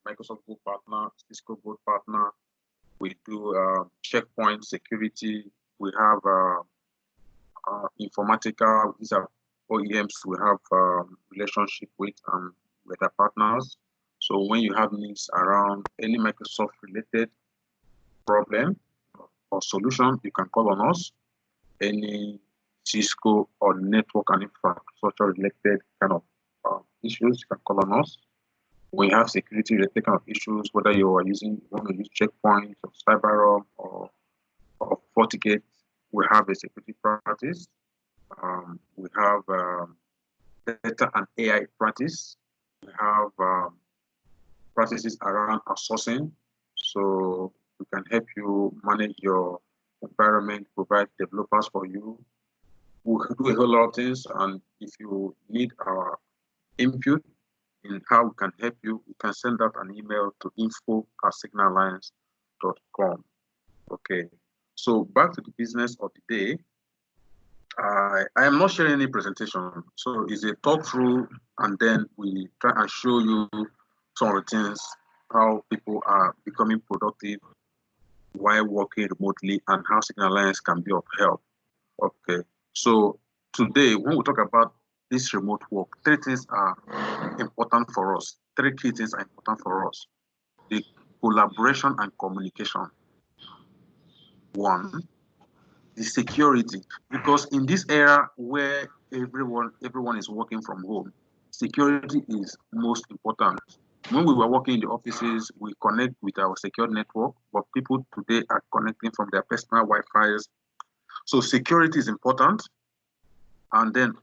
Microsoft Gold Partner, Cisco Gold Partner. We do Checkpoint Security. We have Informatica. These are OEMs we have relationship with our partners. So when you have needs around any Microsoft related problem or solution, you can call on us. Any Cisco or network and infrastructure related kind of issues, you can call on us. When you have security related kind of issues, whether you want to use Checkpoint or CyberArk or FortiGate, we have a security practice. We have data and AI practice. We have practices around outsourcing. So we can help you manage your environment, provide developers for you. We do a whole lot of things, and if you need our input in how we can help you, you can send out an email to info@signalliance.com. Okay, so back to the business of the day. I am not sharing any presentation, so it's a talk through, and then we try and show you some of the things, how people are becoming productive while working remotely, and how Signal Alliance can be of help. Okay, so today when we talk about this remote work, three things are important for us. Three key things are important for us: the collaboration and communication. One, the security, because in this era where everyone is working from home, security is most important. When we were working in the offices, we connect with our secure network, but people today are connecting from their personal Wi-Fi's. So security is important. And then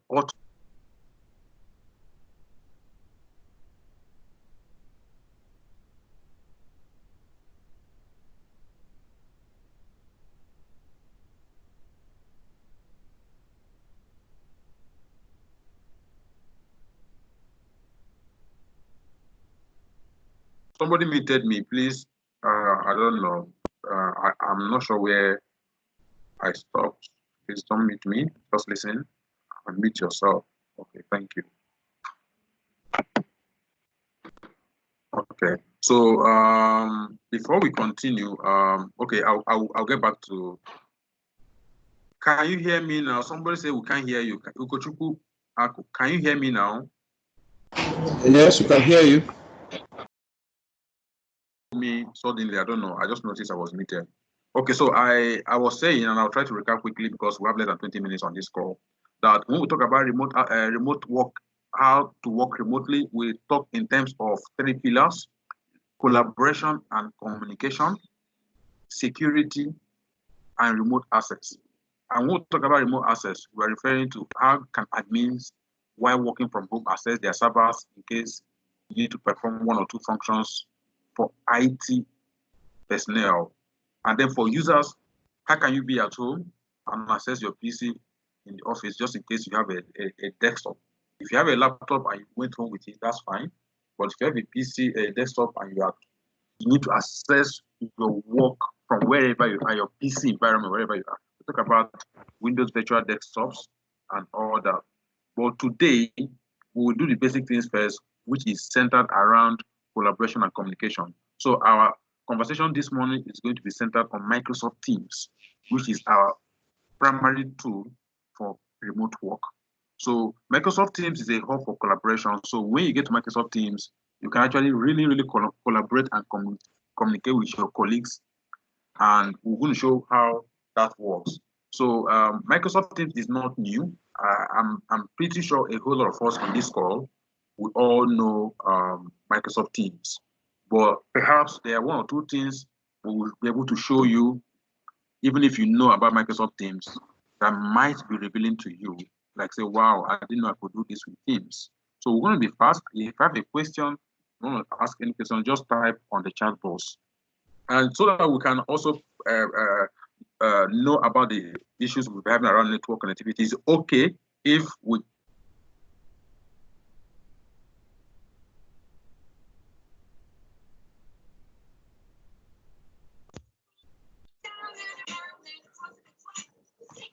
somebody muted me, please. I don't know. I'm not sure where I stopped. Please don't mute me. Just listen and mute yourself. Okay, thank you. Okay, so before we continue, okay, I'll get back to. Can you hear me now? Somebody say we can't hear you. Ugochukwu, can you hear me now? Yes, we can hear you. Me suddenly, I don't know. I just noticed I was muted. Okay, so I was saying, and I'll try to recap quickly because we have less than 20 minutes on this call, that when we talk about remote work, how to work remotely, we talk in terms of three pillars: collaboration and communication, security, and remote access. And when we talk about remote access, we're referring to how can admins, while working from home, access their servers in case you need to perform one or two functions for IT personnel. And then for users, how can you be at home and access your PC in the office just in case you have a desktop? If you have a laptop and you went home with it, that's fine. But if you have a PC, a desktop, and you need to access your work from wherever you are, your PC environment, wherever you are. We talk about Windows virtual desktops and all that. But today, we will do the basic things first, which is centered around collaboration and communication. So our conversation this morning is going to be centered on Microsoft Teams, which is our primary tool for remote work. So Microsoft Teams is a hub for collaboration. So when you get to Microsoft Teams, you can actually really collaborate and communicate with your colleagues. And we're going to show how that works. So Microsoft Teams is not new. I'm pretty sure a whole lot of us on this call, we all know Microsoft Teams. But perhaps there are one or two things we will be able to show you, even if you know about Microsoft Teams, that might be revealing to you. Like say, wow, I didn't know I could do this with Teams. So we're going to be fast. If you have a question, you want to ask any question, just type on the chat box. And so that we can also know about the issues we're having around network connectivity. It's okay if we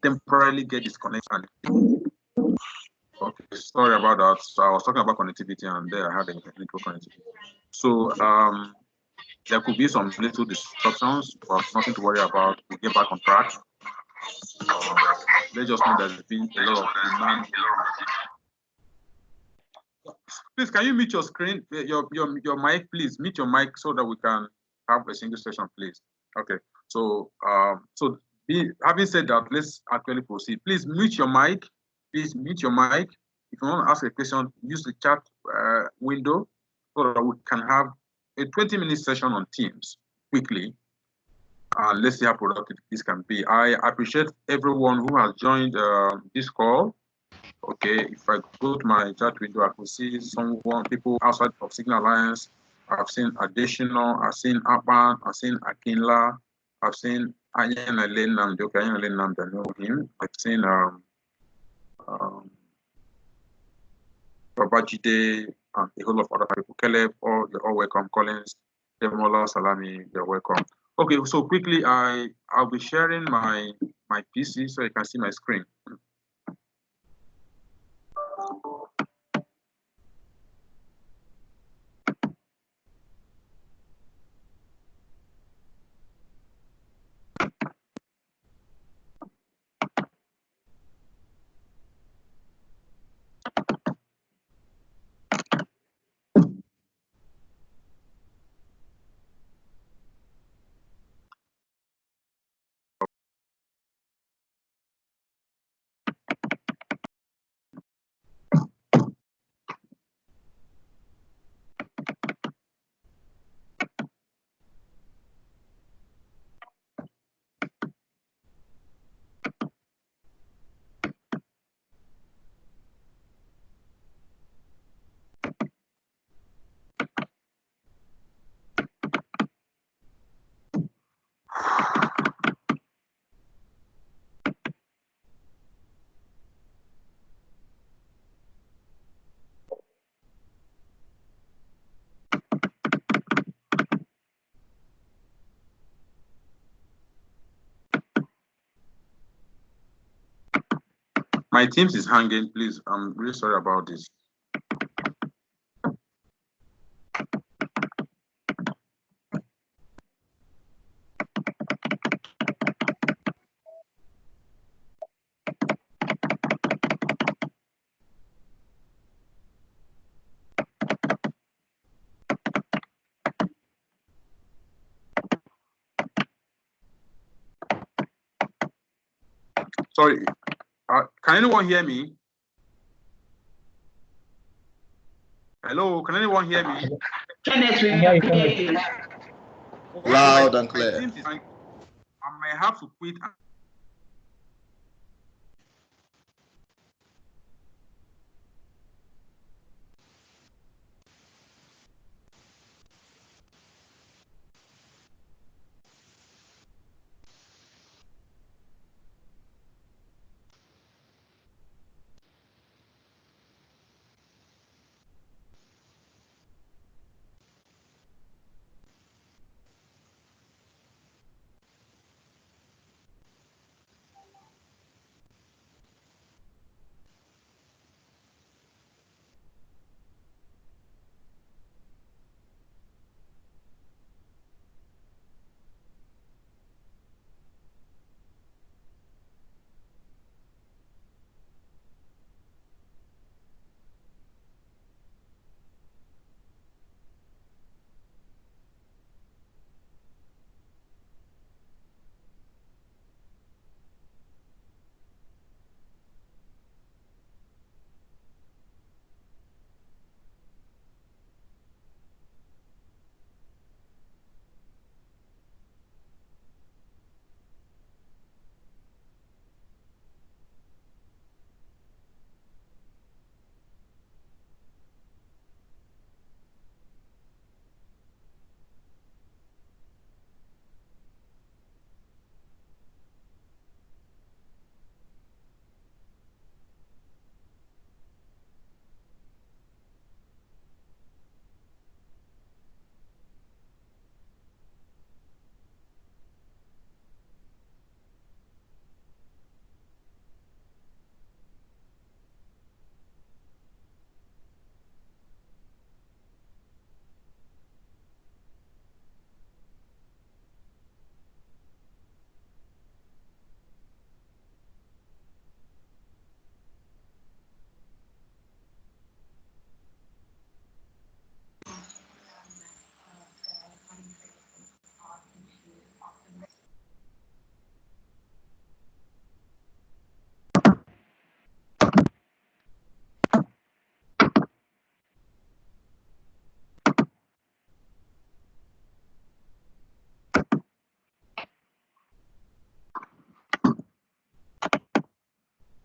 temporarily get disconnected. Okay, sorry about that. So I was talking about connectivity and there I had a network connectivity. So there could be some little disruptions, but nothing to worry about. We'll get back on track. Let's just know there's been a lot of demand. Please, can you mute your screen, your mic, please? Mute your mic so that we can have a single session, please. Okay. So having said that, let's actually proceed. Please mute your mic. Please mute your mic. If you want to ask a question, use the chat window so that we can have a 20-minute session on Teams quickly. Let's see how productive this can be. I appreciate everyone who has joined this call. Okay, if I go to my chat window, I could see people outside of Signal Alliance. I've seen Additional, I've seen Apan, I've seen Akinla, I've seen Ayan Alen Namdi. Okay, Ayan Alen Namdi, I know him. I've seen Babajide and a whole lot of other people. Caleb, you're all welcome. Collins, Demola, Salami, you're welcome. Okay, so quickly, I'll be sharing my PC so you can see my screen. My Teams is hanging, please. I'm really sorry about this. Sorry, can anyone hear me? Hello, can anyone hear me? Kenneth, we can hear you. Loud and clear. I might have to quit.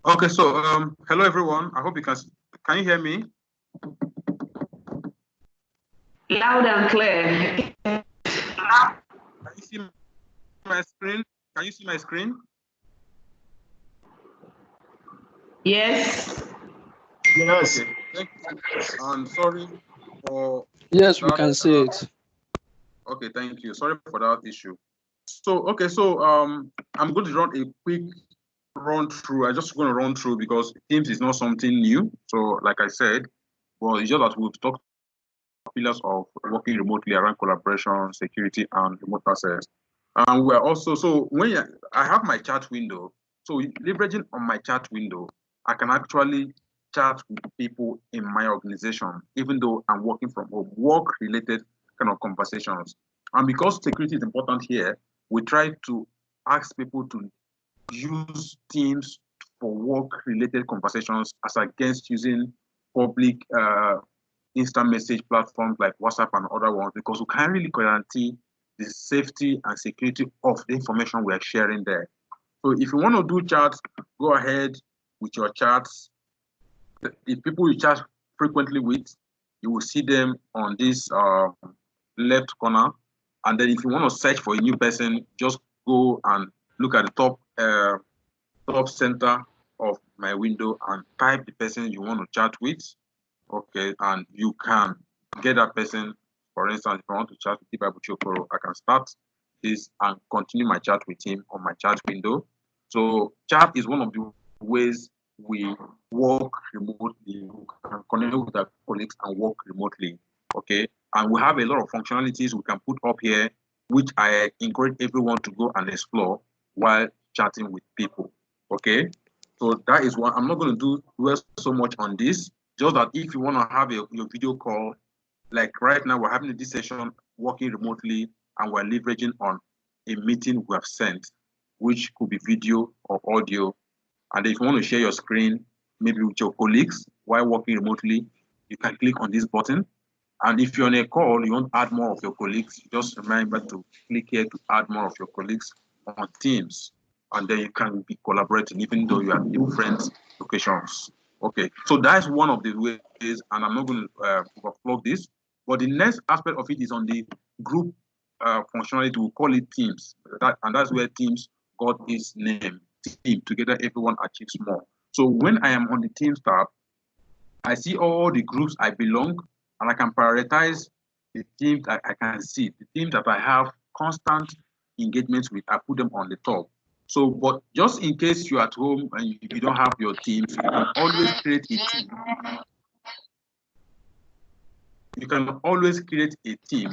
Okay, so hello everyone. I hope you can you hear me? Loud and clear. Can you see my screen? Can you see my screen? Yes. Yes. Okay, thank you. I'm sorry for Yes, we that. can see it. Okay, thank you. Sorry for that issue. So okay, so I'm going to run a quick run through. I'm just going to run through because Teams is not something new. So like I said, well, it's just that we've talked pillars of working remotely around collaboration, security, and remote access. And we're also, so I have my chat window, so leveraging on my chat window, I can actually chat with people in my organization, even though I'm working from home, work-related kind of conversations. And because security is important here, we try to ask people to use Teams for work-related conversations as against using public instant message platforms like WhatsApp and other ones, because we can't really guarantee the safety and security of the information we are sharing there. So if you want to do chats, go ahead with your chats. The people you chat frequently with, you will see them on this left corner. And then if you want to search for a new person, just go and look at the top center of my window and type the person you want to chat with. Okay, and you can get that person. For instance, if I want to chat with Tiba Buchokoro, I can start this and continue my chat with him on my chat window. So chat is one of the ways we work remotely. We can connect with our colleagues and work remotely. Okay, and we have a lot of functionalities we can put up here, which I encourage everyone to go and explore while chatting with people. Okay, so that is what I'm not going to do so much on this. Just that if you want to have your video call, like right now, we're having this session working remotely and we're leveraging on a meeting we have sent, which could be video or audio. And if you want to share your screen, maybe with your colleagues while working remotely, you can click on this button. And if you're on a call, you want to add more of your colleagues, just remember to click here to add more of your colleagues on Teams. And then you can be collaborating, even though you are different locations. Okay, so that's one of the ways, and I'm not going to overflow this. But the next aspect of it is on the group functionality. We call it Teams, and that's where Teams got its name. Team, together everyone achieves more. So when I am on the Teams tab, I see all the groups I belong, and I can prioritize the teams that I can see, the teams that I have constant engagements with. I put them on the top. So, but just in case you're at home and you don't have your teams, you can always create a team. You can always create a team,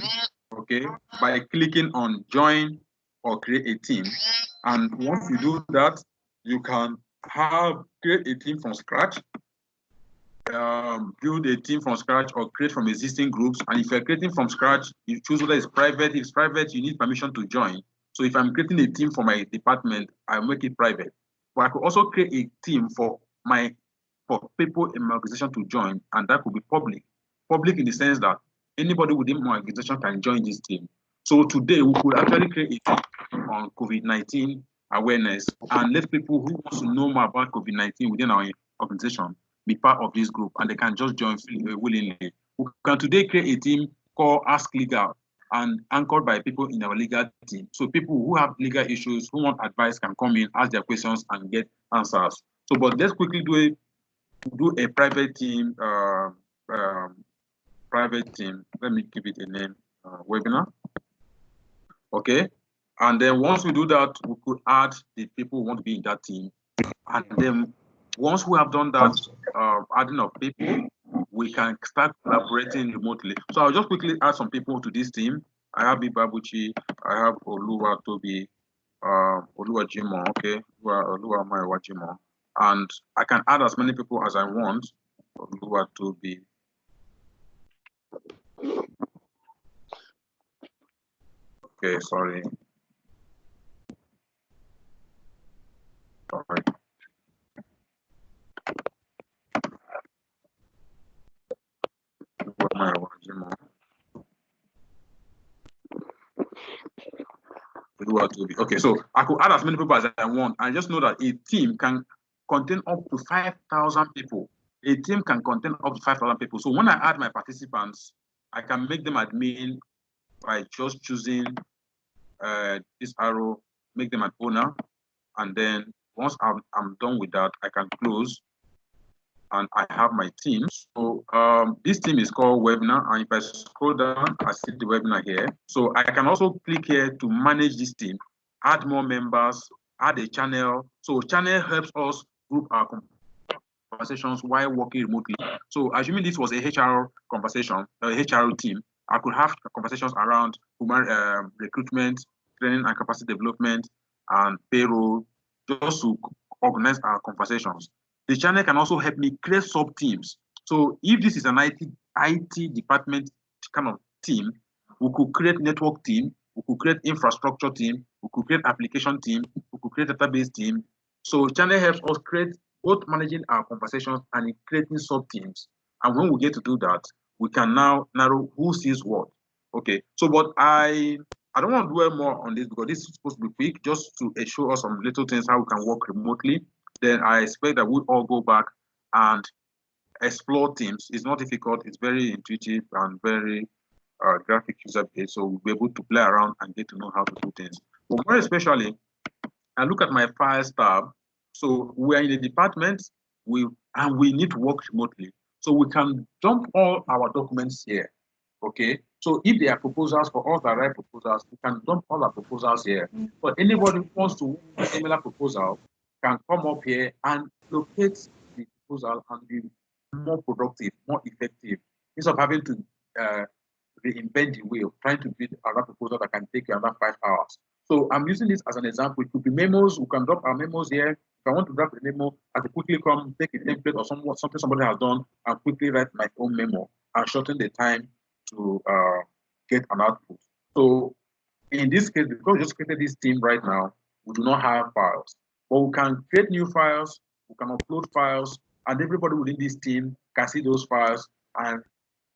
okay, by clicking on join or create a team. And once you do that, you can create a team from scratch, build a team from scratch or create from existing groups. And if you're creating from scratch, you choose whether it's private. If it's private, you need permission to join. So if I'm creating a team for my department, I'll make it private. But I could also create a team for people in my organization to join, and that could be public. Public in the sense that anybody within my organization can join this team. So today we could actually create a team on COVID-19 awareness and let people who want to know more about COVID-19 within our organization be part of this group, and they can just join willingly. We can today create a team called Ask Legal and anchored by people in our legal team. So people who have legal issues, who want advice, can come in, ask their questions, and get answers. So, but let's quickly do a private team. Private team. Let me give it a name. Webinar. Okay. And then once we do that, we could add the people who want to be in that team, and then once we have done that, adding of people, we can start collaborating remotely. So I'll just quickly add some people to this team. I have Ibabuchi, I have Oluwa Tobi, Oluwa Jimo, okay, Oluwa Maiwa Jimo. And I can add as many people as I want. Oluwa Tobi. Okay, sorry. Sorry. Okay, so I could add as many people as I want. I just know that a team can contain up to 5,000 people. A team can contain up to 5,000 people. So when I add my participants, I can make them admin by just choosing this arrow, make them an owner, and then once I'm done with that, I can close, and I have my team. So this team is called webinar, and if I scroll down, I see the webinar here. So I can also click here to manage this team, add more members, add a channel. So channel helps us group our conversations while working remotely. So assuming this was a HR conversation, a HR team, I could have conversations around human recruitment, training and capacity development, and payroll, just to organize our conversations. The channel can also help me create sub-teams. So if this is an IT department kind of team, we could create network team, we could create infrastructure team, we could create application team, we could create database team. So channel helps us create both managing our conversations and creating sub-teams. And when we get to do that, we can now narrow who sees what. Okay, so but I don't want to dwell more on this because this is supposed to be quick, just to show us some little things how we can work remotely. Then I expect that we'll all go back and explore Teams. It's not difficult, it's very intuitive and very graphic user based, so we'll be able to play around and get to know how to do things. But more especially, I look at my files tab. So we are in the department, we need to work remotely. So we can dump all our documents here. Okay. So if there are proposals for us that write proposals, we can dump all our proposals here. But anybody who wants to do a similar proposal can come up here and locate the proposal and be more productive, more effective, instead of having to reinvent the way of trying to build another proposal that can take you another 5 hours. So I'm using this as an example. It could be memos. We can drop our memos here. If I want to drop a memo, I can quickly come, take a template or something somebody has done, and quickly write my own memo and shorten the time to get an output. So in this case, because we just created this team right now, we do not have files. But we can create new files, we can upload files, and everybody within this team can see those files and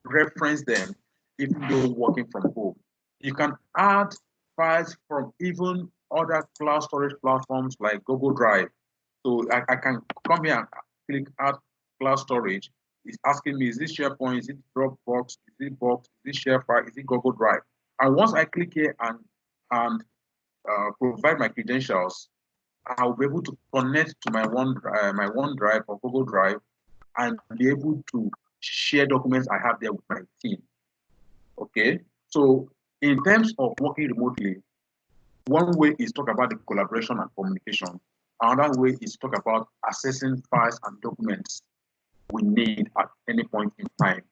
reference them even though working from home. You can add files from even other cloud storage platforms like Google Drive. So I can come here and click add cloud storage. It's asking me, is this SharePoint, is it Dropbox, is it Box, is it ShareFile, is it Google Drive? And once I click here and provide my credentials, I'll be able to connect to my OneDrive or Google Drive and be able to share documents I have there with my team. Okay, so in terms of working remotely, one way is talk about the collaboration and communication. Another way is talk about accessing files and documents we need at any point in time,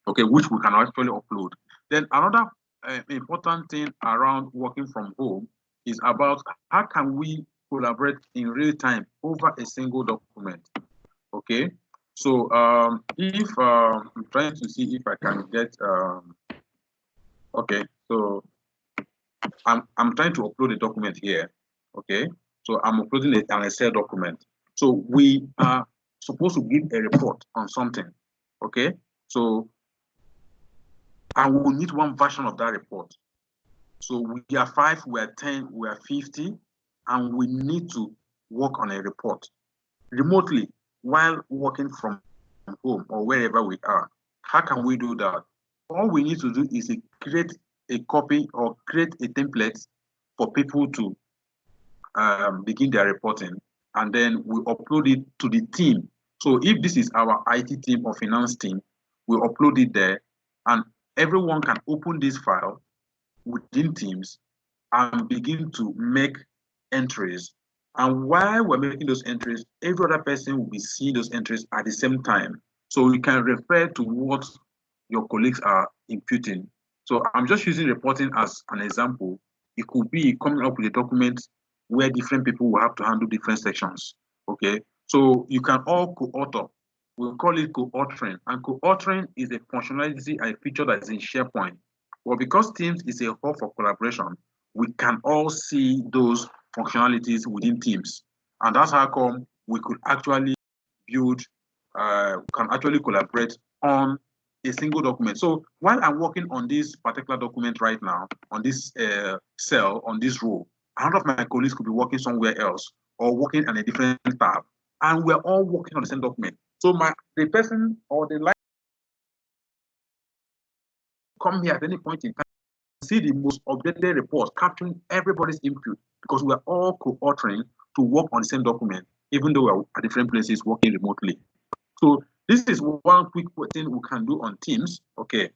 okay, which we can actually upload. Then another important thing around working from home is about how can we collaborate in real time over a single document, okay? So if I'm trying to see if I can get, okay, so I'm trying to upload a document here, okay? So I'm uploading an Excel document. So we are supposed to give a report on something, okay? So I will need one version of that report. So we are 5, we are 10, we are 50, and we need to work on a report remotely while working from home or wherever we are. How can we do that? All we need to do is create a copy or create a template for people to begin their reporting, and then we upload it to the team. So if this is our IT team or finance team, we upload it there, and everyone can open this file within Teams and begin to make entries. And while we're making those entries, every other person will be seeing those entries at the same time. So you can refer to what your colleagues are imputing. So I'm just using reporting as an example. It could be coming up with a document where different people will have to handle different sections, okay? So you can all co-author. We'll call it co-authoring. And co-authoring is a functionality and a feature that is in SharePoint. Well, because Teams is a hub for collaboration, we can all see those functionalities within Teams. And that's how come we could actually build, can actually collaborate on a single document. So while I'm working on this particular document right now, on this cell, on this row, another of my colleagues could be working somewhere else or working on a different tab. and we're all working on the same document. So the person or the line come here at any point in time, see the most updated reports capturing everybody's input, because we're all co-authoring to work on the same document, even though we're at different places working remotely. So this is one quick thing we can do on Teams. Okay.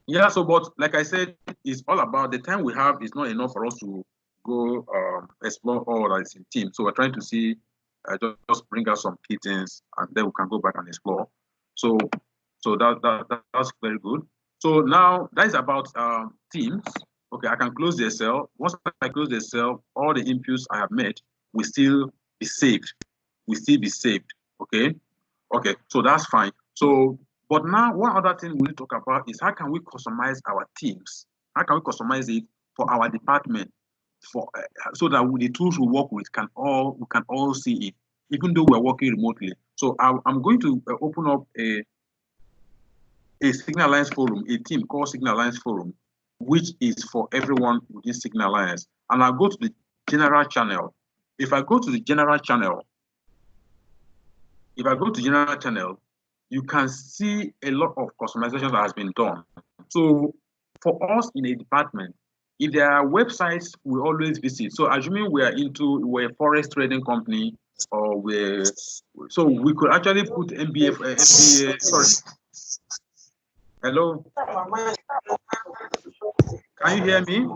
Yeah, so but like I said, it's all about the time we have is not enough for us to go explore all that is in Teams. So we're trying to see, just bring out some key things, and then we can go back and explore. So that's very good. So now that is about Teams. Okay, I can close the cell. Once I close the cell, all the inputs I have made will still be saved. Will still be saved. Okay. Okay, so that's fine. So, but now one other thing we'll talk about is how can we customize our teams? How can we customize it for our department, for so that the tools we work with we can all see it, even though we're working remotely. So I'm going to open up a Signal Alliance forum, a team called Signal Alliance forum, which is for everyone within Signal Alliance. And I'll go to the general channel. If I go to the general channel, you can see a lot of customization that has been done. So for us in a department, if there are websites we always visit, so assuming we're a forest trading company, or so we could actually put MBA, sorry. Hello? Can you hear me?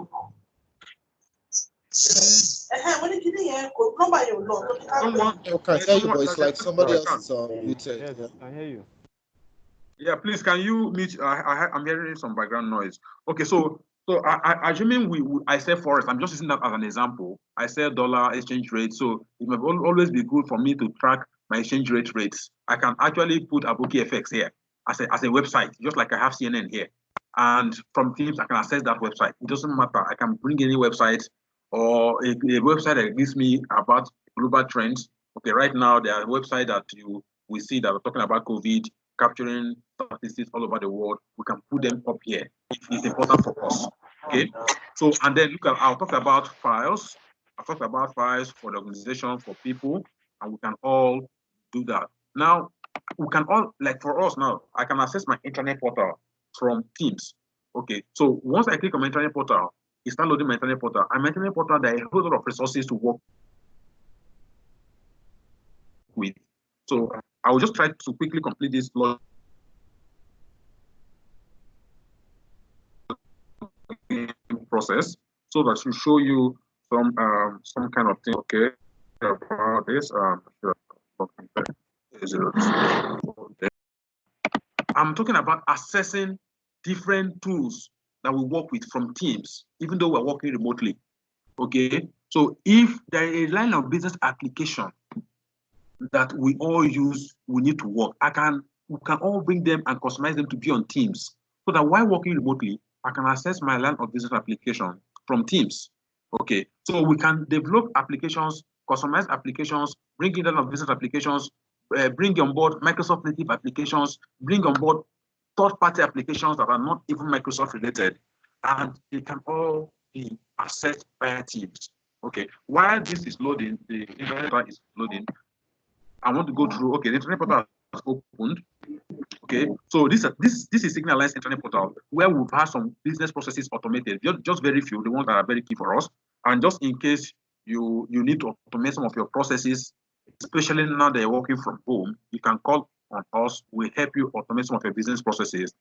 Okay, tell you, but it's like somebody else is muted. Yes, I can hear you. Yeah, please, can you mute? I'm hearing some background noise. Okay, so assuming I say forest, I'm just using that as an example. I say dollar exchange rate, so it may always be good for me to track my exchange rate rates. I can actually put Aboki FX here as a website, just like I have CNN here. And from Teams, I can access that website. It doesn't matter. I can bring any website or a website that gives me about global trends. Okay, right now there are websites that we see that are talking about COVID, capturing statistics all over the world. We can put them up here if it's important for us. Okay, so and then I'll talk about files. I'll talk about files for the organization, for people, and we can all do that. Now, we can all, like for us now, I can access my internet portal from Teams. Okay, so once I click on my internet portal, it's start loading my internet portal. And my internet portal, there are a whole lot of resources to work with. So I will just try to quickly complete this login process so that should show you some kind of thing. Okay, about this. I'm talking about accessing different tools that we work with from Teams, even though we're working remotely. Okay, so if there is a line of business application that we all use, we need to work, we can all bring them and customize them to be on Teams, so that while working remotely, I can access my line of business application from Teams. Okay, so we can develop applications, customize applications, bring in line of business applications, bring on board Microsoft native applications, bring on board third-party applications that are not even Microsoft related, and they can all be accessed via Teams. Okay, while this is loading, the internet is loading, I want to go through, okay, the internet portal has opened. Okay, so this is Signal Alliance internet portal, where we've had some business processes automated, just very few, the ones that are very key for us. And just in case you need to automate some of your processes, especially now that you're working from home, you can call on us. We'll help you automate some of your business processes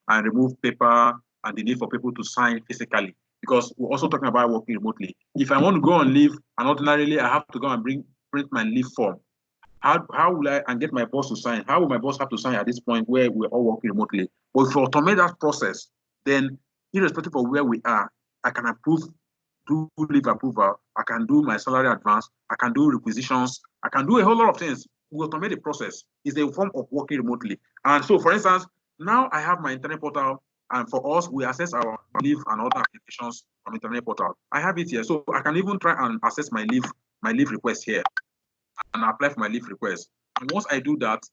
and remove paper and the need for people to sign physically, because we're also talking about working remotely. If I want to go on leave, and ordinarily I have to go and print my leave form, how will I get my boss to sign? How will my boss have to sign at this point where we're all working remotely? But if you automate that process, then irrespective of where we are, I can do leave approval, I can do my salary advance, I can do requisitions, I can do a whole lot of things. We automate the process. It's a form of working remotely. And so, for instance, now I have my internet portal, and for us, we access our leave and other applications from internet portal. I have it here, so I can even try and access my leave request here, and apply for my leave request. And once I do that,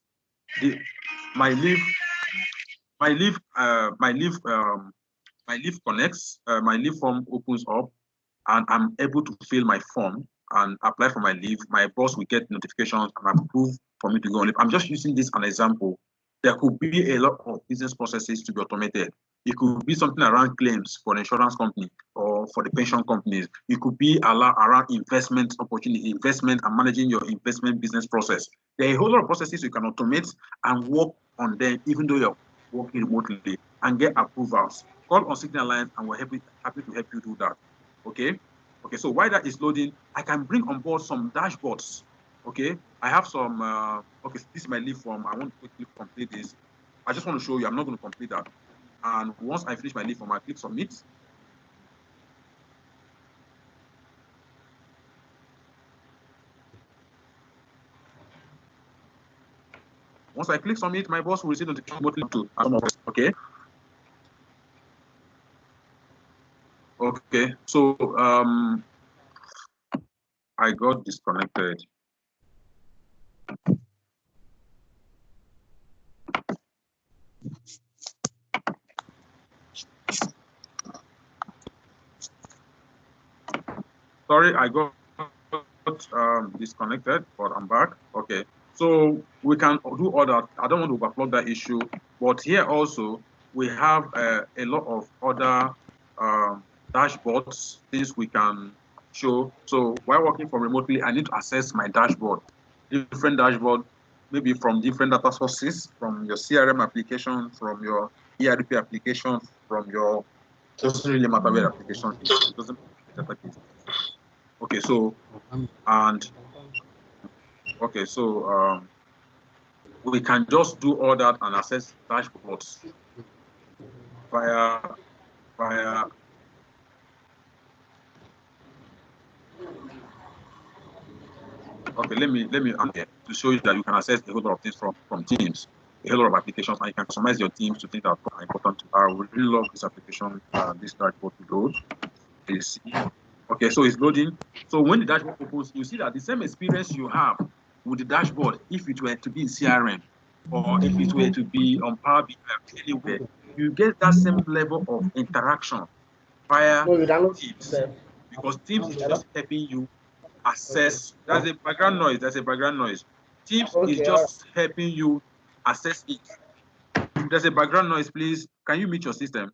my leave connects, my leave form opens up, and I'm able to fill my form. and apply for my leave, my boss will get notifications and approve for me to go on leave. I'm just using this as an example. There could be a lot of business processes to be automated. It could be something around claims for the insurance company or for the pension companies. It could be around investment opportunity, investment and managing your investment business process. There are a whole lot of processes you can automate and work on them, even though you're working remotely, and get approvals. Call on Signal Alliance and we're happy to help you do that. Okay. Okay, so while that is loading, I can bring on board some dashboards. Okay, I have some, okay, this is my leave form. I want to quickly complete this. I just want to show you, I'm not going to complete that. And once I finish my leave form, I click submit. Once I click submit, my boss will receive notification remotely too. Okay. Okay, so I got disconnected. Sorry, I got disconnected, but I'm back. Okay, so we can do all that. I don't want to overflow that issue, but here also we have a lot of other dashboards, things we can show. So while working from remotely, I need to access my dashboard, different dashboard, maybe from different data sources, from your CRM application, from your ERP application, from your, doesn't really matter where application is, it doesn't matter. Okay, so and okay, so we can just do all that and access dashboards via okay, let me to show you that you can access a whole lot of things from Teams, a whole lot of applications, and you can customize your Teams to things that are important. I would really love this application, this dashboard to load. Okay, so it's loading. So when the dashboard opens, you see that the same experience you have with the dashboard, if it were to be in CRM or if it were to be on Power BI anywhere, you get that same level of interaction via Teams, because Teams is just helping you access. There's a background noise. There's a background noise. Teams is just helping you access it. If there's a background noise, please, can you mute your system?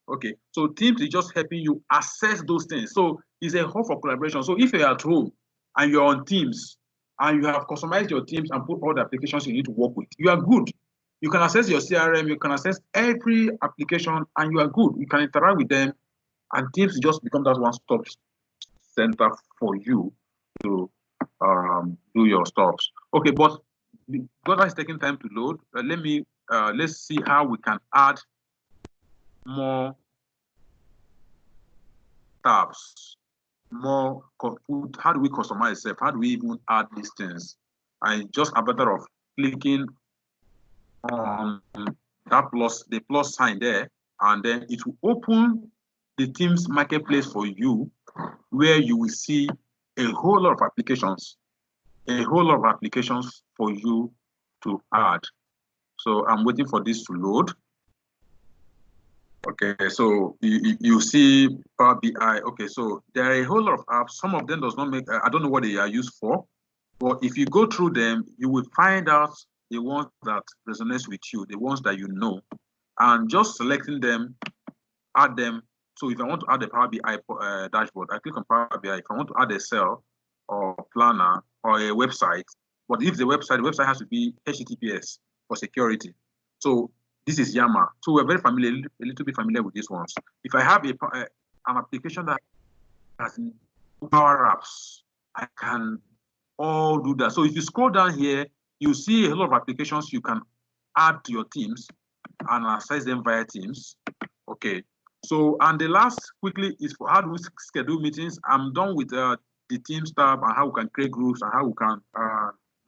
Okay, so Teams is just helping you access those things. So it's a hub for collaboration. So if you're at home and you're on Teams and you have customized your Teams and put all the applications you need to work with, you are good. You can access your CRM, you can access every application, and you are good. You can interact with them, and Teams just become that one-stop center for you to do your stops. Okay, but because that's taking time to load, let's see how we can add more tabs, more. How do we customize itself? How do we even add these things? And just a matter of clicking on that the plus sign there, and then it will open the Teams marketplace for you, where you will see a whole lot of applications, for you to add. So I'm waiting for this to load. Okay, so you see Power BI. Okay, so there are a whole lot of apps. Some of them does not make, I don't know what they are used for, but if you go through them, you will find out the ones that resonates with you, the ones that you know, and just selecting them, add them. So if I want to add a Power BI dashboard, I click on Power BI. If I want to add a cell or planner or a website, but if the website has to be HTTPS for security. So this is Yammer. So we're very familiar, a little bit familiar with these ones. If I have an application that has Power Apps, I can all do that. So if you scroll down here, you see a lot of applications you can add to your Teams and access them via Teams. Okay. So, and the last quickly is for how do we schedule meetings. I'm done with the Teams tab and how we can create groups and how we can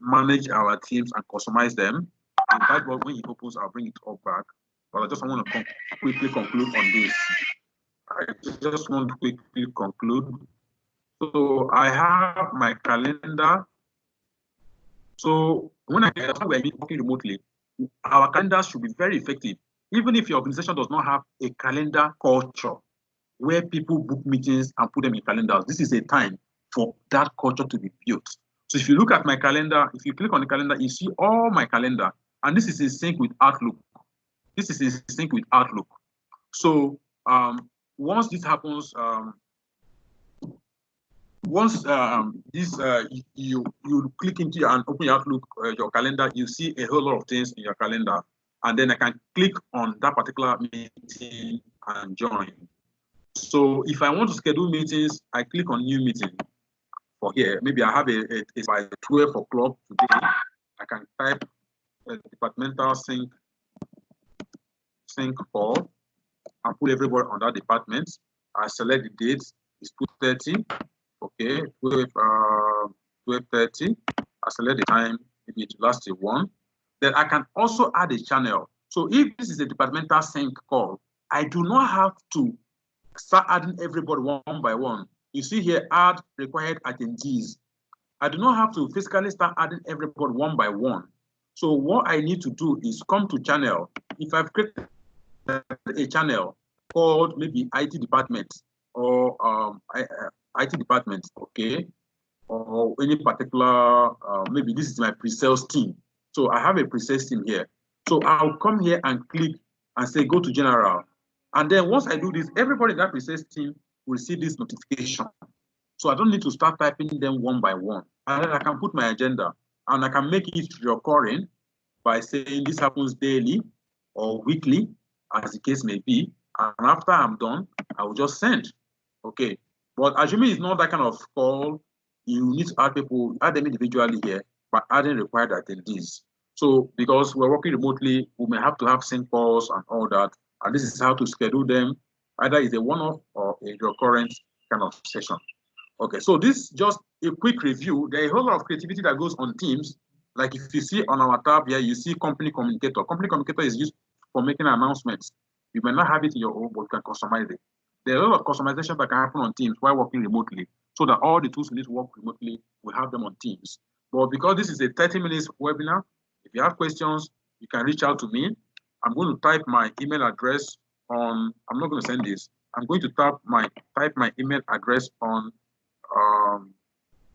manage our teams and customize them. In fact, when it opens, I'll bring it all back. But I just want to quickly conclude on this. I just want to quickly conclude. So I have my calendar. So when we're working remotely, our calendars should be very effective. Even if your organization does not have a calendar culture where people book meetings and put them in calendars, this is a time for that culture to be built. So if you look at my calendar, if you click on the calendar, you see all my calendar, and this is in sync with Outlook. This is in sync with Outlook. So once this happens, you click into and open your Outlook, your calendar, you see a whole lot of things in your calendar, and then I can click on that particular meeting and join. So if I want to schedule meetings, I click on new meeting for here. Maybe I have it's by 12 o'clock today. I can type a departmental sync call and put everybody on that department. I select the date. It's 2:30. Okay, 12:30. I select the time. Maybe it lasts till 1. Then I can also add a channel. So if this is a departmental sync call, I do not have to start adding everybody one by one. You see here, add required attendees. I do not have to physically start adding everybody one by one. So what I need to do is come to channel. If I've created a channel called maybe IT department or IT department, okay, or any particular, maybe this is my pre-sales team. So I have a pre-sales team here. So I'll come here and click and say, go to general. And then once I do this, everybody in that pre-sales team will see this notification. So I don't need to start typing them one by one. And then I can put my agenda and I can make it recurring by saying this happens daily or weekly, as the case may be. And after I'm done, I will just send. Okay. But assuming it's not that kind of call, you need to add people, add them individually here, but adding required attendees. So because we're working remotely, we may have to have sync calls and all that. And this is how to schedule them. Either it's a one-off or a recurrent kind of session. Okay, so this just a quick review. There is a whole lot of creativity that goes on Teams. Like if you see on our tab here, you see company communicator. Company communicator is used for making announcements. You may not have it in your own, but you can customize it. There are a lot of customization that can happen on Teams while working remotely, so that all the tools you need to work remotely will have them on Teams. But because this is a 30-minute webinar, if you have questions, you can reach out to me. I'm going to type my email address on, I'm not going to send this. I'm going to type my email address on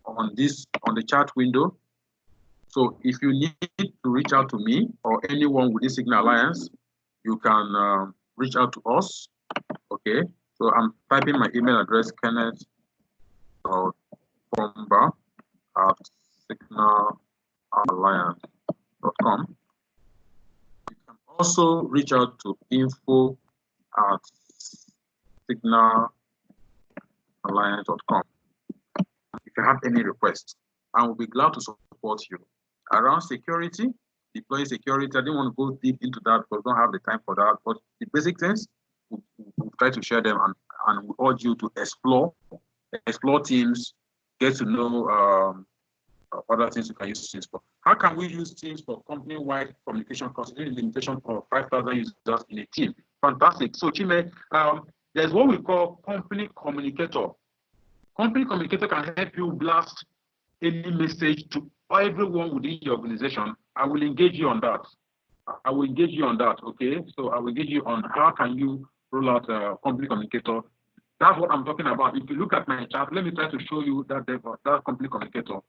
the chat window. So if you need to reach out to me or anyone within Signal Alliance, you can reach out to us. Okay, so I'm typing my email address, kenneth.fomba@signalalliance.com. You can also reach out to info@signalalliance.com if you have any requests, and we'll be glad to support you. Around security, deploying security, I didn't want to go deep into that because we don't have the time for that, but the basic things, we'll try to share them, and we urge you to explore Teams, get to know other things you can use Teams for. How can we use Teams for company-wide communication considering the limitation of 5,000 users in a team? Fantastic. So Chime, there's what we call company communicator. Company communicator can help you blast any message to everyone within your organization. I will engage you on that. Okay? So I will engage you on how can you roll out a company communicator. That's what I'm talking about. If you look at my chart, let me try to show you that company communicator.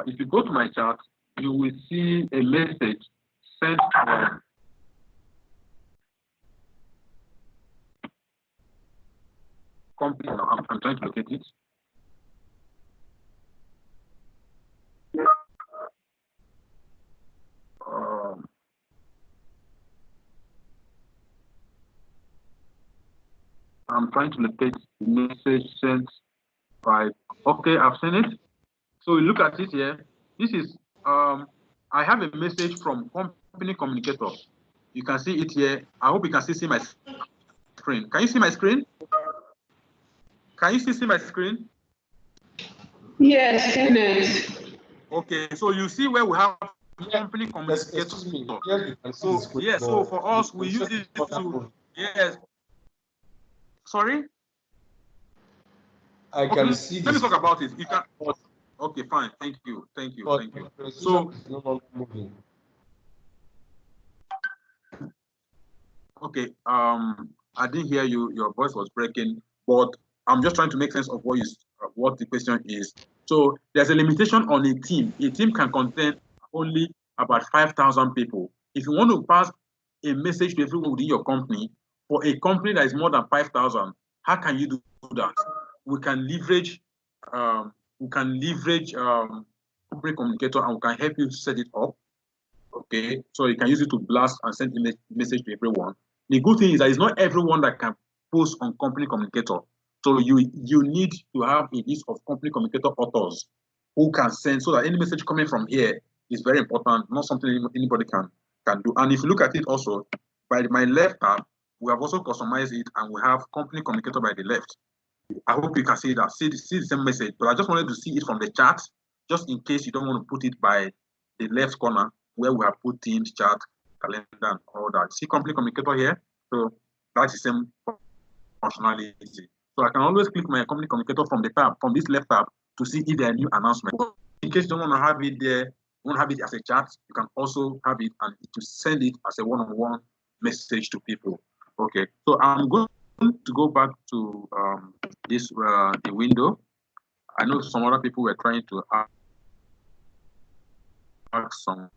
If you go to my chart, you will see a message sent from company. I'm trying to locate it. I'm trying to locate the message sent by, okay, I've seen it. So we look at it here. This is, I have a message from company communicator. You can see it here. I hope you can see my screen. Can you see my screen? Can you see my screen? Yes, Kenneth. Okay, so you see where we have company communicator. So yeah, so for us, we use it to, yes. Sorry? I can see. Let me talk about it. You can. Okay, fine. Thank you. So, okay. I didn't hear you. Your voice was breaking, but I'm just trying to make sense of what what the question is. So there's a limitation on a team. A team can contain only about 5,000 people. If you want to pass a message to everyone within your company, for a company that is more than 5,000, how can you do that? We can leverage company communicator, and we can help you set it up. Okay, so you can use it to blast and send a message to everyone. The good thing is that it's not everyone that can post on company communicator. So you need to have a list of company communicator authors who can send, so that any message coming from here is very important, not something anybody can do. And if you look at it also, by my left tab, we have also customized it, and we have company communicator by the left. I hope you can see that, see the same message, but I just wanted to see it from the chat, just in case you don't want to put it by the left corner where we have put Teams, chat, calendar, and all that. See company communicator here? So that's the same functionality. So I can always click my company communicator from the tab, from this left tab, to see if there are new announcements. In case you don't want to have it there, you want to have it as a chat, you can also have it and to send it as a one-on-one message to people. Okay, so I'm going to go back to this the window. I know some other people were trying to ask some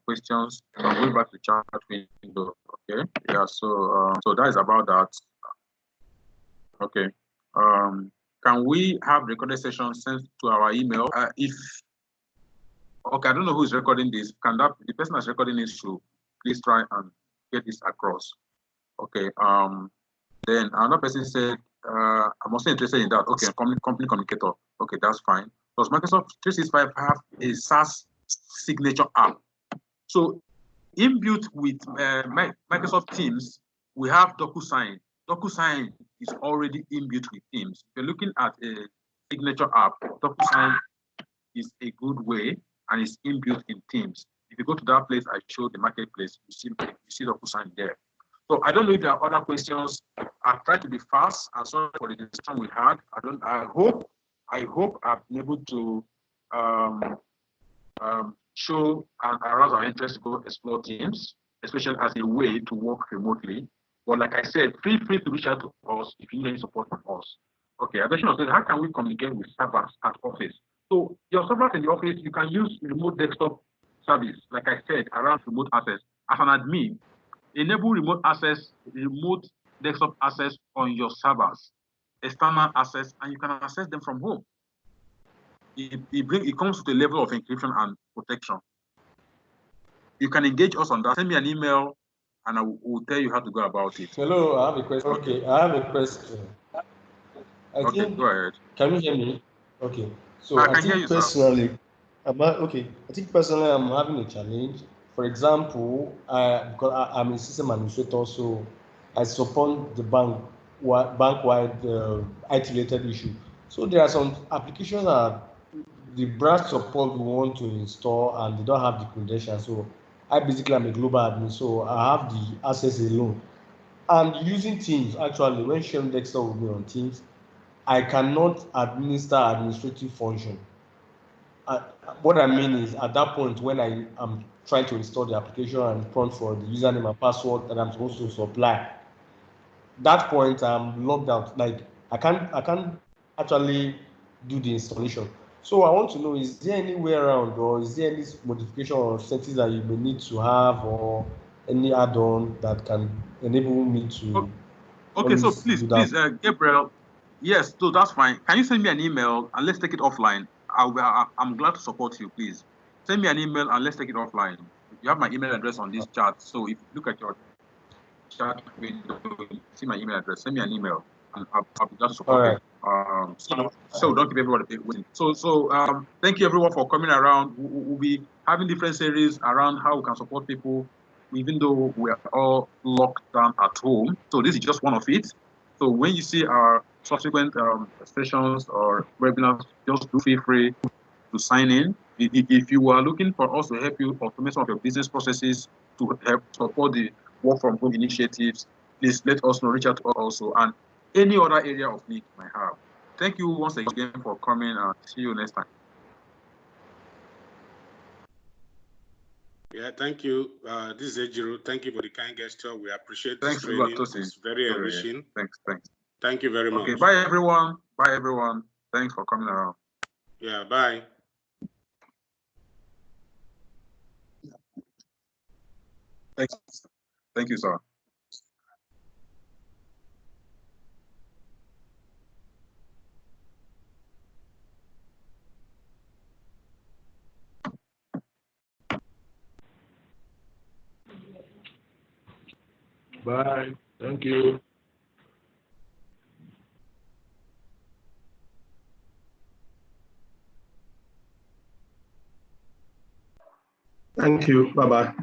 questions. So I'm going back to chat window. Okay, yeah. So so that is about that. Okay. Can we have recorded session sent to our email? Okay, I don't know who is recording this. Can that the person that's recording this should please try and get this across? Okay. Then another person said, I'm also interested in that. Okay, company communicator. Okay, that's fine. Does Microsoft 365 have a SaaS signature app? So inbuilt with Microsoft Teams, we have DocuSign. DocuSign is already inbuilt with Teams. If you're looking at a signature app, DocuSign is a good way, and it's inbuilt in Teams. If you go to that place I showed, the marketplace, you see DocuSign there. So I don't know if there are other questions. I've tried to be fast, and sorry for the discussion we had. I hope I've been able to show and arouse our interest to go explore Teams, especially as a way to work remotely. But like I said, feel free to reach out to us if you need any support from us. Okay, additional says, how can we communicate with servers at office? So your servers in the office, you can use remote desktop service, like I said, around remote access. As an admin, enable remote desktop access on your servers, external access, and you can access them from home. It comes with a level of encryption and protection. You can engage us on that. Send me an email, and I will tell you how to go about it. Hello, I have a question. Okay, I have a question. Okay, go ahead. Can you hear me? Okay. So I can hear you, personally, I think personally I'm having a challenge. For example, because I'm a system administrator, so I support the bank-wide IT-related issue. So there are some applications that the branch support we want to install, and they don't have the credentials. So I basically am a global admin, so I have the access alone. And using Teams, actually, when sharing desktop with me on Teams, I cannot administer administrative function. What I mean is, at that point, when I am trying to install the application and prompt for the username and password that I'm supposed to supply, that point I'm logged out. Like I can't actually do the installation. So I want to know, is there any way around, or is there any modification or settings that you may need to have, or any add-on that can enable me to? Okay, so please, Gabriel. Yes, so that's fine. Can you send me an email and let's take it offline? I'm glad to support you. Please send me an email and let's take it offline. You have my email address on this chat, so if you look at your chat window, see my email address. Send me an email, and I'll be glad to support you. So don't keep everybody waiting. So thank you everyone for coming around. We'll be having different series around how we can support people, even though we are all locked down at home. So this is just one of it. So when you see our subsequent sessions or webinars, just do feel free to sign in. If you are looking for us to help you automate some of your business processes to help support the work from home initiatives, please let us know, reach out to us also, and any other area of need you might have. Thank you once again for coming, and see you next time. Yeah, thank you. This is Ejiro. Thank you for the kind gesture. We appreciate this Thanks, training. It's very enriching. Thanks. Thank you very much. Okay, bye everyone. Bye everyone. Thanks for coming around. Yeah, bye. Thanks. Thank you, sir. Bye. Thank you. Thank you. Bye-bye.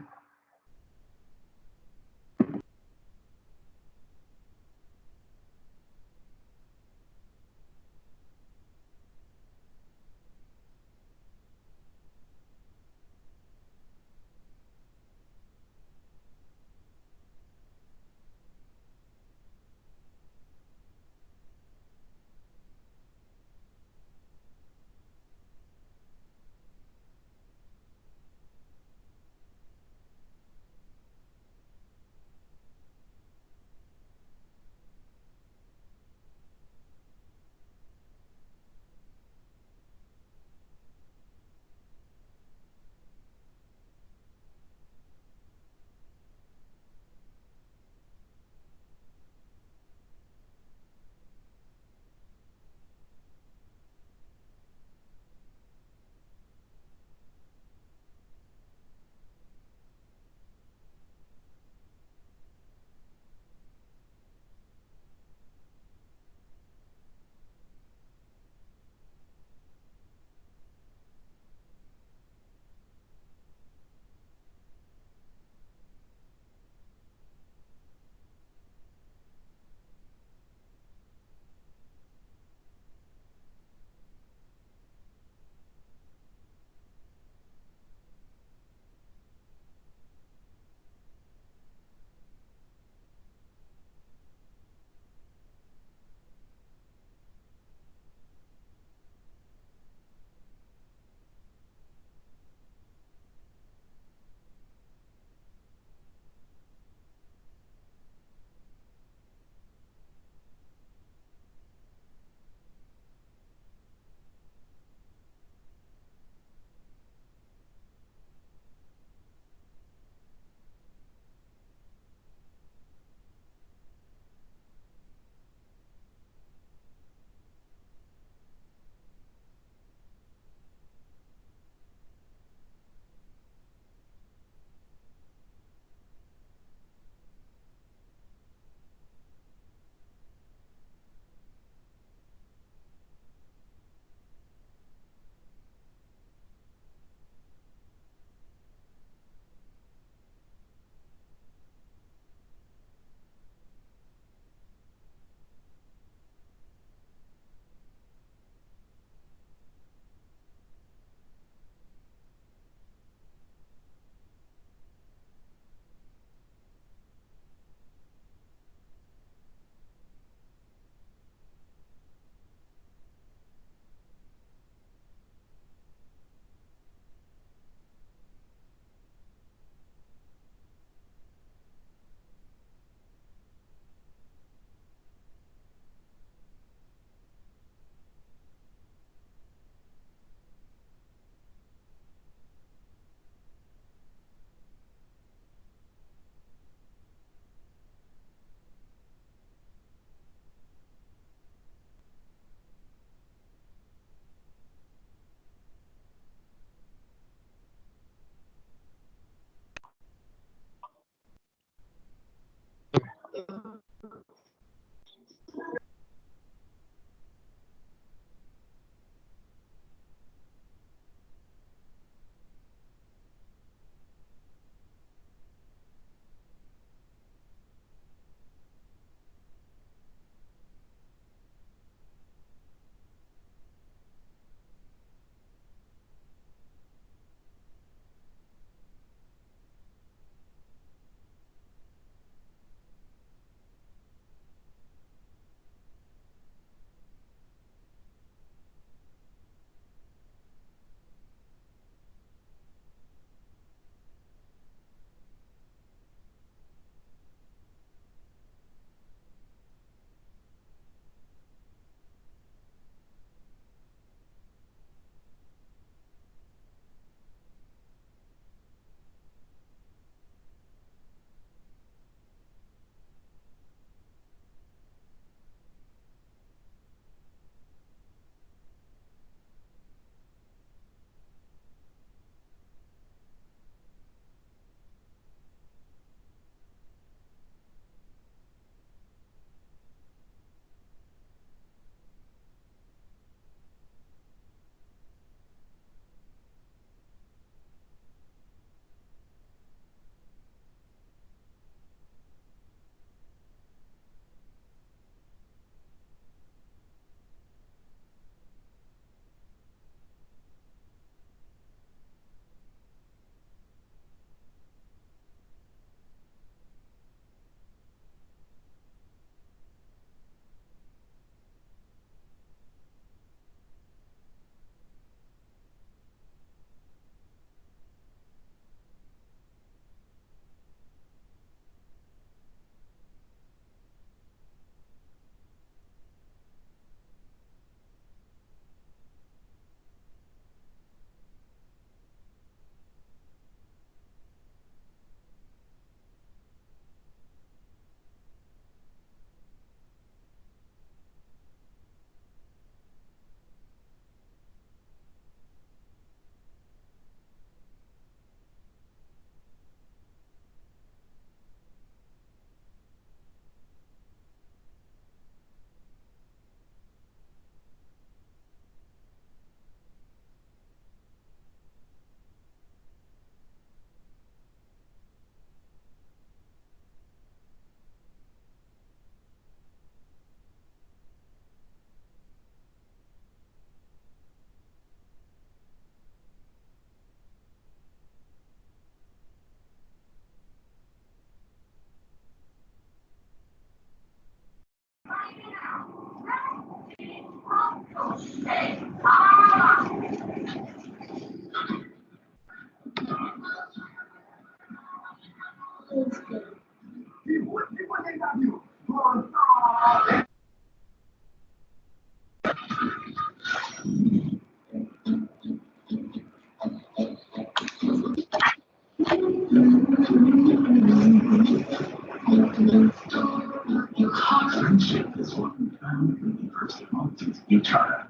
Friendship is what we found when we first wanted each other.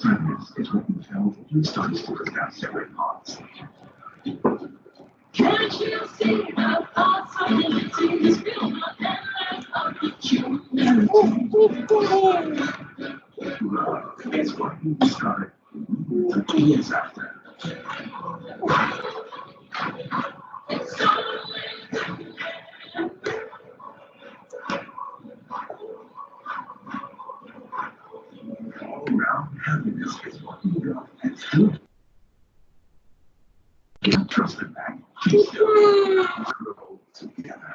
Friends is what we felt when we started to work out separate paths. Can't you see the thoughts of unity is built on endless opportunity? Love is what we discovered 30 years after. All-round happiness is what we got and still get trusted back. Grow together.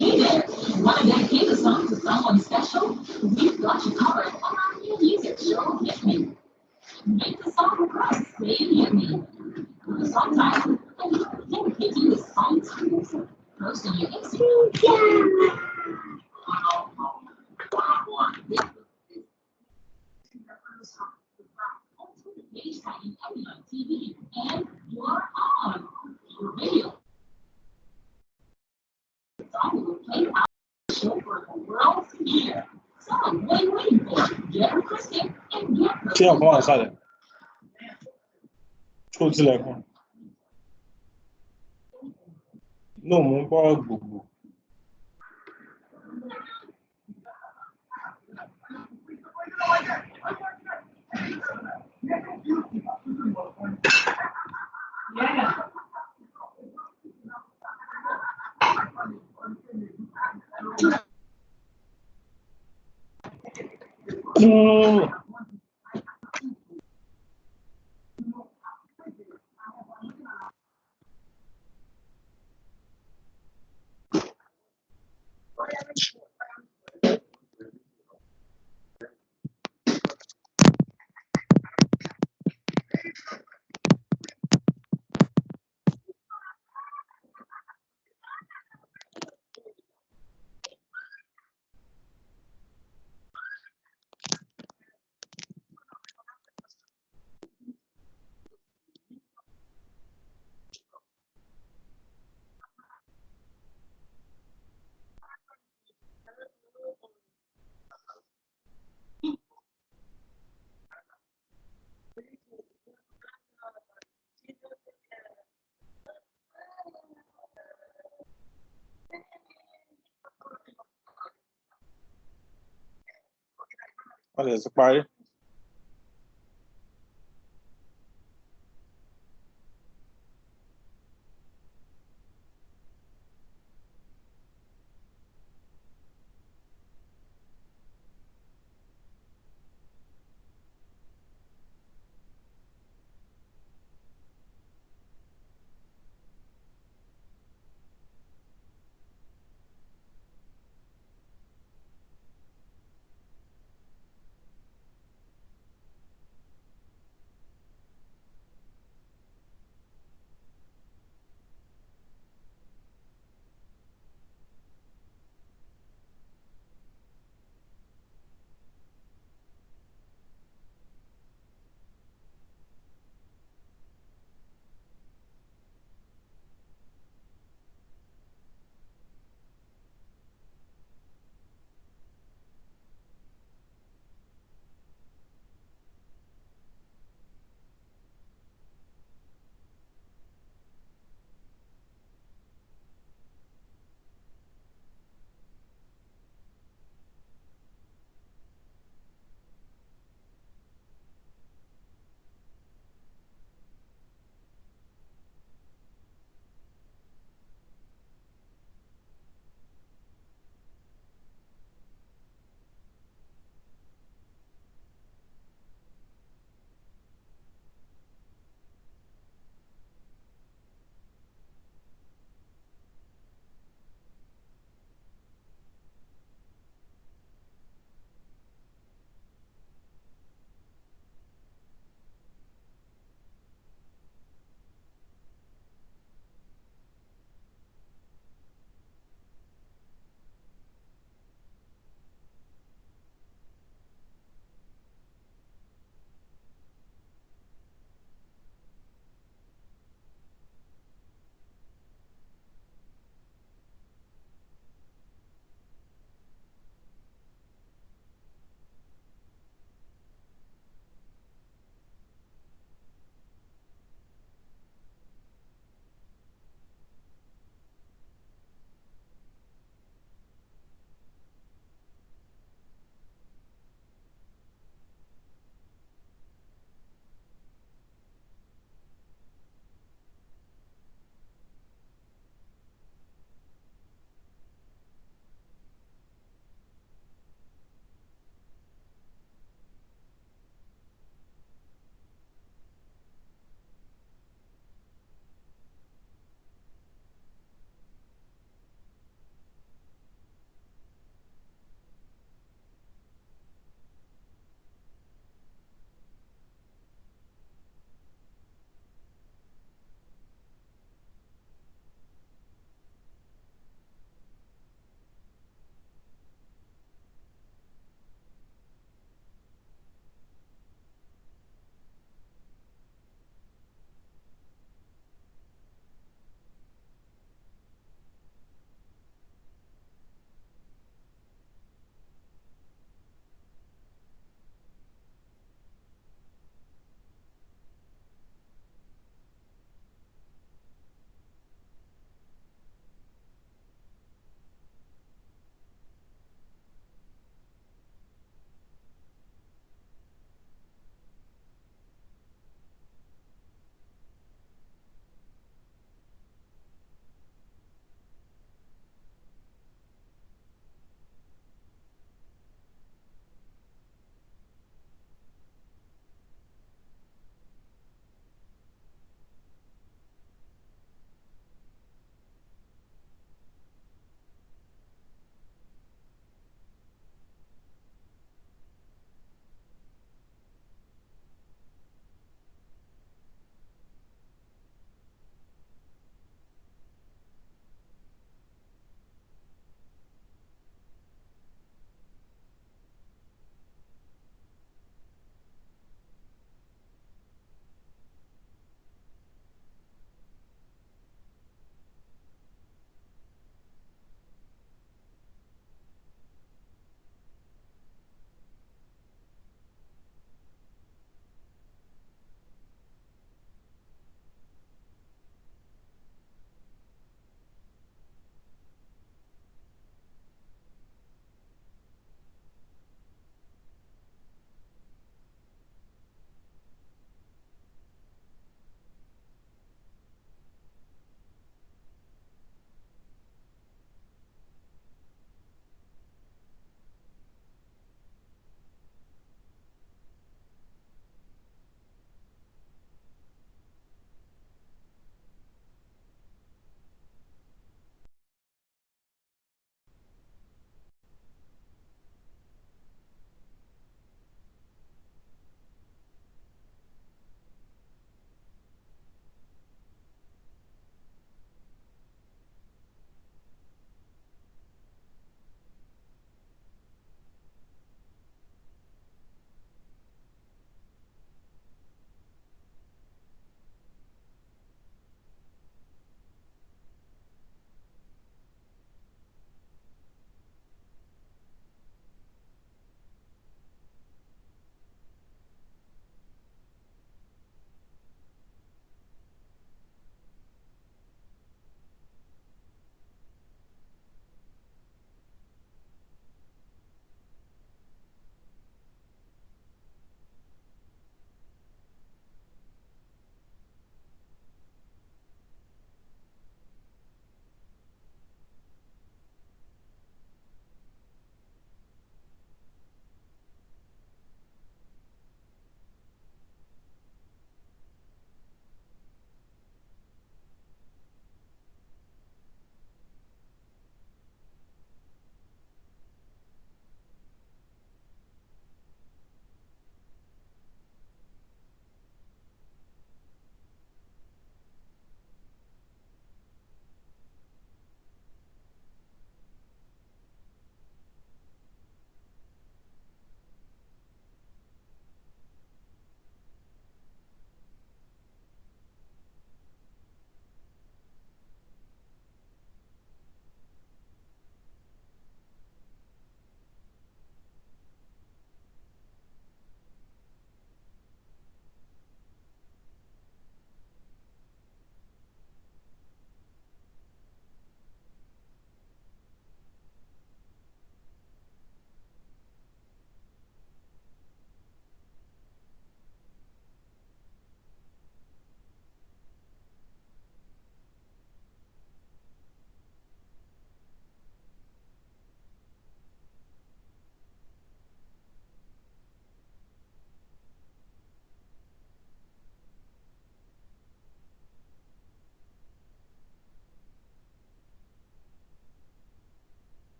Hey there, want to dedicate a song to someone special? We've got you covered on our new music show, Hit Me. Make the song request, say Hit Me. The song title, and you're dedicating the song to post on your Instagram. TV, and you're on your video. The song will play out the show for the world's ear. So, what are you waiting for? Get requested and get 这样往下的，抽起来看。那我们包补。Olha, essa parte.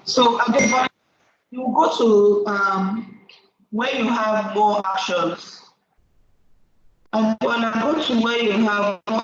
So again, you go to where you have more actions. And when I go to where you have more